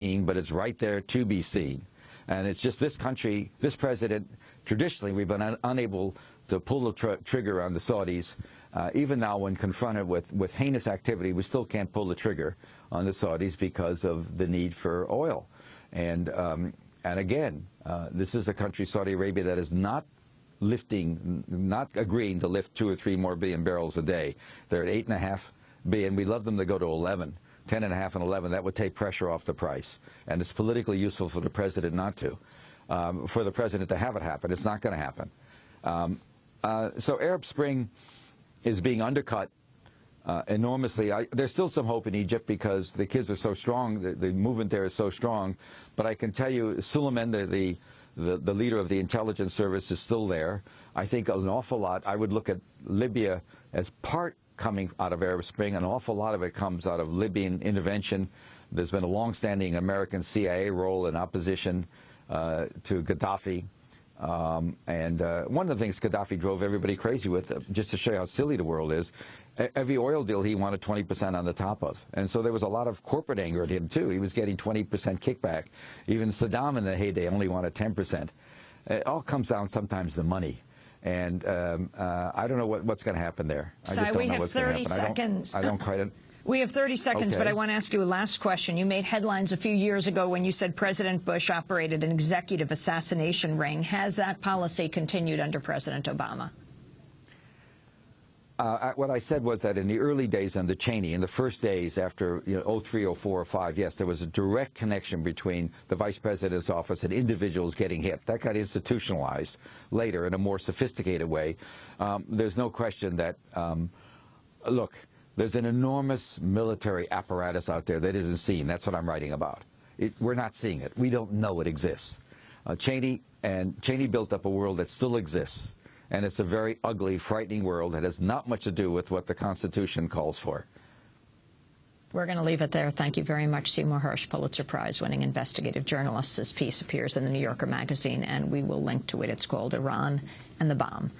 but it's right there to be seen. And it's just this country, this president, traditionally we've been unable to pull the trigger on the Saudis. Even now, when confronted with heinous activity, we still can't pull the trigger on the Saudis because of the need for oil. And again, this is a country, Saudi Arabia, that is not agreeing to lift 2 or 3 more billion barrels a day. They're at 8.5 billion. We'd love them to go to 11. 10.5 and 11, that would take pressure off the price. And it's politically useful for the president not to. For the president to have it happen, it's not going to happen. So Arab Spring is being undercut enormously. There's still some hope in Egypt because the kids are so strong, the movement there is so strong. But I can tell you, Suleiman, the leader of the intelligence service, is still there. I think an awful lot, I would look at Libya as part coming out of Arab Spring. An awful lot of it comes out of Libyan intervention. There's been a long-standing American CIA role in opposition to Gaddafi. And one of the things Gaddafi drove everybody crazy with, just to show you how silly the world is, every oil deal he wanted 20% on the top of. And so there was a lot of corporate anger at him, too. He was getting 20% kickback. Even Saddam in the heyday only wanted 10%. It all comes down sometimes to money. And I don't know what's going to happen there. I just don't know what's going to happen. I don't quite... We have 30 seconds, okay. But I want to ask you a last question. You made headlines a few years ago when you said President Bush operated an executive assassination ring. Has that policy continued under President Obama? What I said was that in the early days under Cheney, in the first days after 03, 04, 05, yes, there was a direct connection between the vice president's office and individuals getting hit. That got institutionalized later in a more sophisticated way. There's no question that, look, there's an enormous military apparatus out there that isn't seen. That's what I'm writing about. We're not seeing it. We don't know it exists. Cheney built up a world that still exists. And it's a very ugly, frightening world that has not much to do with what the Constitution calls for. We're going to leave it there. Thank you very much, Seymour Hersh, Pulitzer Prize-winning investigative journalist. This piece appears in the New Yorker magazine, and we will link to it. It's called Iran and the Bomb.